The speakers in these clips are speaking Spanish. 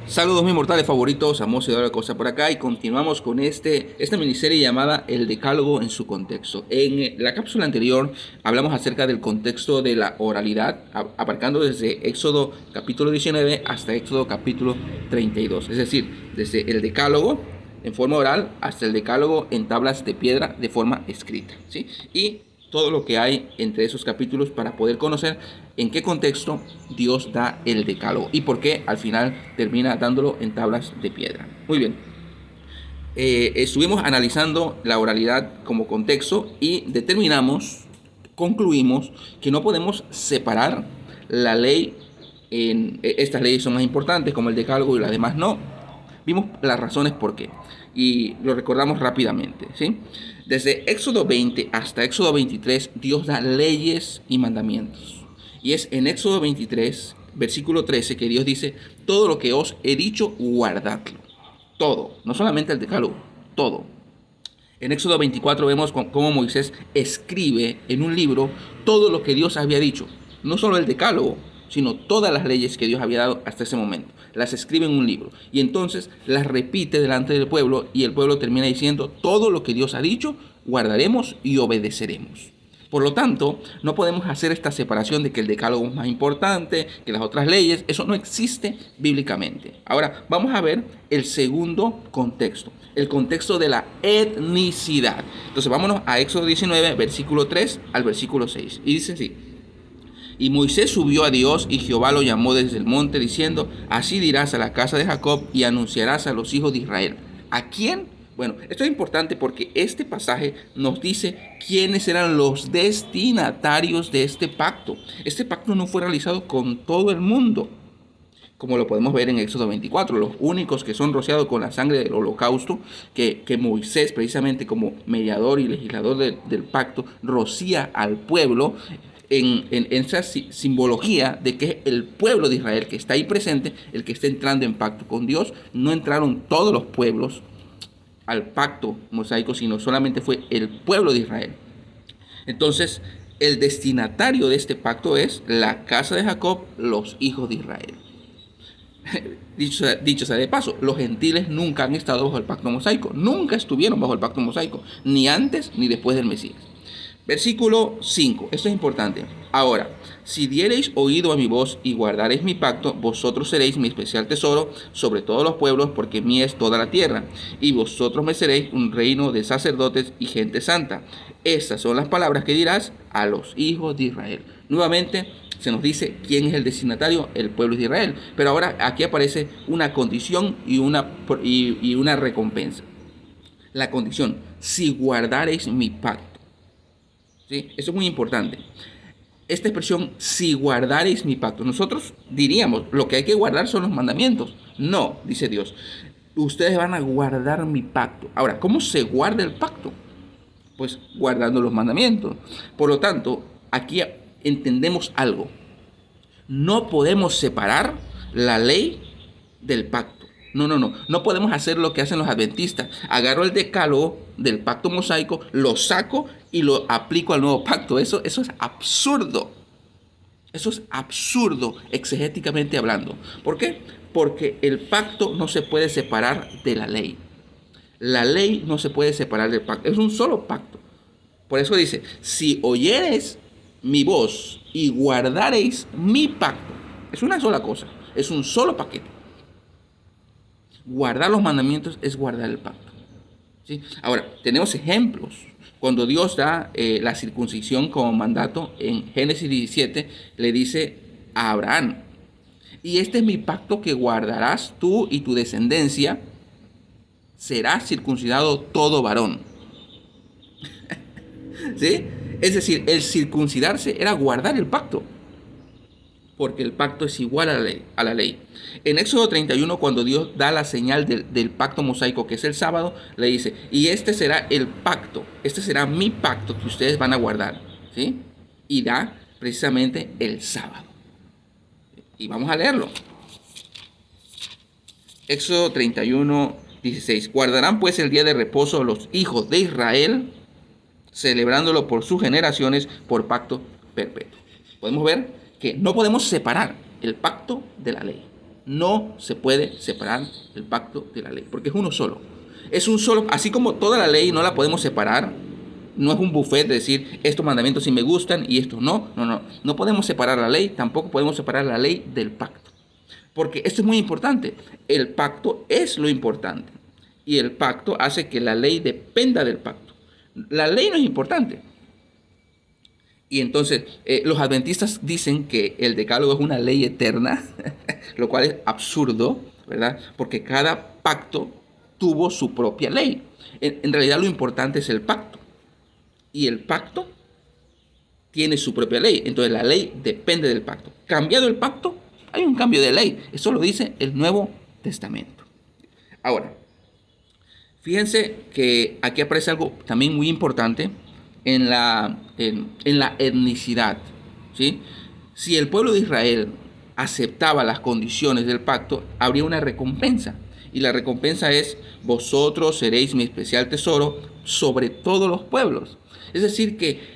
Saludos mis mortales favoritos, Amos y la cosa por acá y continuamos con esta miniserie llamada El Decálogo en su contexto. En la cápsula anterior hablamos acerca del contexto de la oralidad, abarcando desde Éxodo capítulo 19 hasta Éxodo capítulo 32. Es decir, desde el Decálogo en forma oral hasta el Decálogo en tablas de piedra de forma escrita, ¿sí? Y todo lo que hay entre esos capítulos para poder conocer en qué contexto Dios da el decálogo y por qué al final termina dándolo en tablas de piedra. Muy bien, estuvimos analizando la oralidad como contexto y concluimos que no podemos separar la ley. Estas leyes son más importantes como el decálogo y las demás no. Vimos las razones por qué y lo recordamos rápidamente, ¿sí? Desde Éxodo 20 hasta Éxodo 23, Dios da leyes y mandamientos. Y es en Éxodo 23, versículo 13, que Dios dice, todo lo que os he dicho, guardadlo. Todo, no solamente el decálogo, todo. En Éxodo 24 vemos cómo Moisés escribe en un libro todo lo que Dios había dicho. No solo el decálogo, sino todas las leyes que Dios había dado hasta ese momento. Las escribe en un libro y entonces las repite delante del pueblo y el pueblo termina diciendo todo lo que Dios ha dicho, guardaremos y obedeceremos. Por lo tanto, no podemos hacer esta separación de que el decálogo es más importante que las otras leyes. Eso no existe bíblicamente. Ahora, vamos a ver el segundo contexto, el contexto de la etnicidad. Entonces, vámonos a Éxodo 19, versículo 3 al versículo 6. Y dice así. Y Moisés subió a Dios y Jehová lo llamó desde el monte diciendo, así dirás a la casa de Jacob y anunciarás a los hijos de Israel. ¿A quién? Bueno, esto es importante porque este pasaje nos dice quiénes eran los destinatarios de este pacto. Este pacto no fue realizado con todo el mundo, como lo podemos ver en Éxodo 24. Los únicos que son rociados con la sangre del holocausto, que Moisés, precisamente como mediador y legislador del pacto, rocía al pueblo en esa simbología de que es el pueblo de Israel que está ahí presente, el que está entrando en pacto con Dios. No entraron todos los pueblos al pacto mosaico, sino solamente fue el pueblo de Israel. Entonces, el destinatario de este pacto es la casa de Jacob, los hijos de Israel. Dicho sea de paso, los gentiles nunca han estado bajo el pacto mosaico, nunca estuvieron bajo el pacto mosaico, ni antes ni después del Mesías. Versículo 5, esto es importante. Ahora, si diereis oído a mi voz y guardareis mi pacto, vosotros seréis mi especial tesoro sobre todos los pueblos, porque mía es toda la tierra, y vosotros me seréis un reino de sacerdotes y gente santa. Estas son las palabras que dirás a los hijos de Israel. Nuevamente se nos dice quién es el destinatario, el pueblo de Israel. Pero ahora aquí aparece una condición y una recompensa. La condición, si guardareis mi pacto. ¿Sí? Eso es muy importante. Esta expresión, si guardareis mi pacto, nosotros diríamos, lo que hay que guardar son los mandamientos. No, dice Dios, ustedes van a guardar mi pacto. Ahora, ¿cómo se guarda el pacto? Pues guardando los mandamientos. Por lo tanto, aquí entendemos algo. No podemos separar la ley del pacto. No podemos hacer lo que hacen los adventistas. Agarro el decálogo del pacto mosaico, lo saco y lo aplico al nuevo pacto. Eso es absurdo. Eso es absurdo exegéticamente hablando. ¿Por qué? Porque el pacto no se puede separar de la ley. La ley no se puede separar del pacto. Es un solo pacto. Por eso dice, si oyereis mi voz y guardareis mi pacto. Es una sola cosa. Es un solo paquete. Guardar los mandamientos es guardar el pacto. ¿Sí? Ahora, tenemos ejemplos. Cuando Dios da la circuncisión como mandato, en Génesis 17, le dice a Abraham, y este es mi pacto que guardarás tú y tu descendencia, será circuncidado todo varón. ¿Sí? Es decir, el circuncidarse era guardar el pacto, porque el pacto es igual a la ley. En Éxodo 31, cuando Dios da la señal del pacto mosaico, que es el sábado, le dice, y este será el pacto, este será mi pacto que ustedes van a guardar, ¿sí? Y da precisamente el sábado. Y vamos a leerlo. Éxodo 31, 16. Guardarán pues el día de reposo los hijos de Israel, celebrándolo por sus generaciones, por pacto perpetuo. Podemos ver que no podemos separar el pacto de la ley. No se puede separar el pacto de la ley, porque es uno solo. Es un solo, así como toda la ley no la podemos separar. No es un buffet de decir, estos mandamientos sí me gustan y estos no. No podemos separar la ley, tampoco podemos separar la ley del pacto. Porque esto es muy importante. El pacto es lo importante. Y el pacto hace que la ley dependa del pacto. La ley no es importante. Y entonces los adventistas dicen que el decálogo es una ley eterna, lo cual es absurdo, ¿verdad? Porque cada pacto tuvo su propia ley. En realidad lo importante es el pacto. Y el pacto tiene su propia ley. Entonces la ley depende del pacto. Cambiado el pacto, hay un cambio de ley. Eso lo dice el Nuevo Testamento. Ahora, fíjense que aquí aparece algo también muy importante en la etnicidad, ¿sí? Si el pueblo de Israel aceptaba las condiciones del pacto, habría una recompensa. Y la recompensa es: vosotros seréis mi especial tesoro sobre todos los pueblos. Es decir, que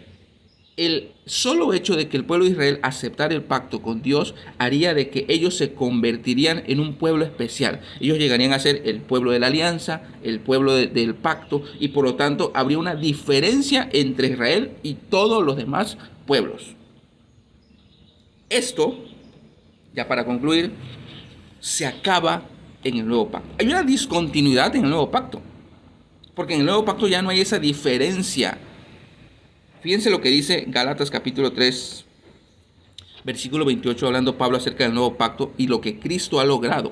el solo hecho de que el pueblo de Israel aceptara el pacto con Dios haría de que ellos se convertirían en un pueblo especial. Ellos llegarían a ser el pueblo de la alianza, el pueblo del pacto, y por lo tanto habría una diferencia entre Israel y todos los demás pueblos. Esto, ya para concluir, se acaba en el nuevo pacto. Hay una discontinuidad en el nuevo pacto, porque en el nuevo pacto ya no hay esa diferencia. Fíjense lo que dice Gálatas capítulo 3, versículo 28, hablando Pablo acerca del nuevo pacto y lo que Cristo ha logrado.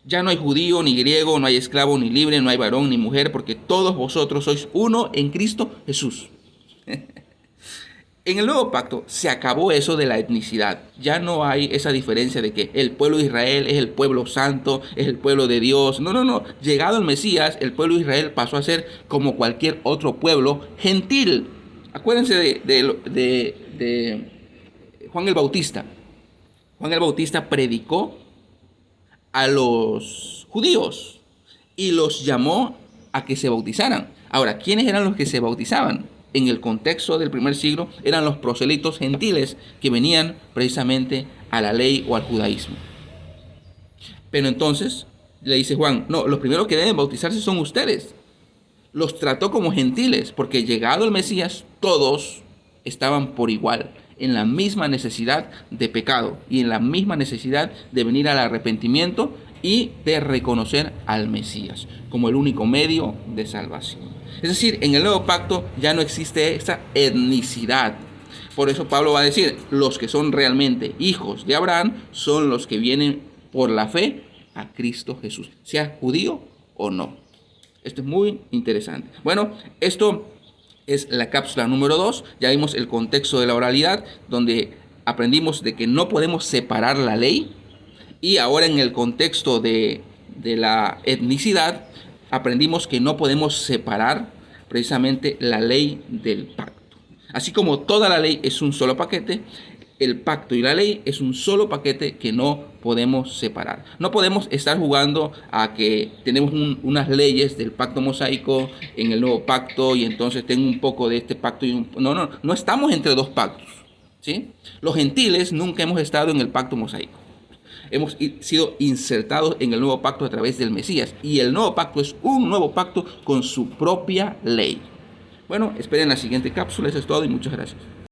Ya no hay judío ni griego, no hay esclavo ni libre, no hay varón ni mujer, porque todos vosotros sois uno en Cristo Jesús. En el nuevo pacto se acabó eso de la etnicidad. Ya no hay esa diferencia de que el pueblo de Israel es el pueblo santo, es el pueblo de Dios. No. Llegado el Mesías, el pueblo de Israel pasó a ser como cualquier otro pueblo gentil. Acuérdense de Juan el Bautista. Juan el Bautista predicó a los judíos y los llamó a que se bautizaran. Ahora, ¿quiénes eran los que se bautizaban? En el contexto del primer siglo eran los proselitos gentiles que venían precisamente a la ley o al judaísmo. Pero entonces le dice Juan, no, los primeros que deben bautizarse son ustedes. Los trató como gentiles, porque llegado el Mesías, todos estaban por igual, en la misma necesidad de pecado y en la misma necesidad de venir al arrepentimiento y de reconocer al Mesías como el único medio de salvación. Es decir, en el nuevo pacto ya no existe esa etnicidad. Por eso Pablo va a decir, los que son realmente hijos de Abraham son los que vienen por la fe a Cristo Jesús, sea judío o no. Esto es muy interesante. Bueno, esto es la cápsula número 2. Ya vimos el contexto de la oralidad, donde aprendimos de que no podemos separar la ley. Y ahora en el contexto de la etnicidad, aprendimos que no podemos separar precisamente la ley del pacto. Así como toda la ley es un solo paquete, el pacto y la ley es un solo paquete que no podemos separar. No podemos estar jugando a que tenemos unas leyes del pacto mosaico en el nuevo pacto y entonces tengo un poco de este pacto y no estamos entre dos pactos, ¿sí? Los gentiles nunca hemos estado en el pacto mosaico. Hemos sido insertados en el nuevo pacto a través del Mesías, y el nuevo pacto es un nuevo pacto con su propia ley. Bueno, esperen la siguiente cápsula. Eso es todo y muchas gracias.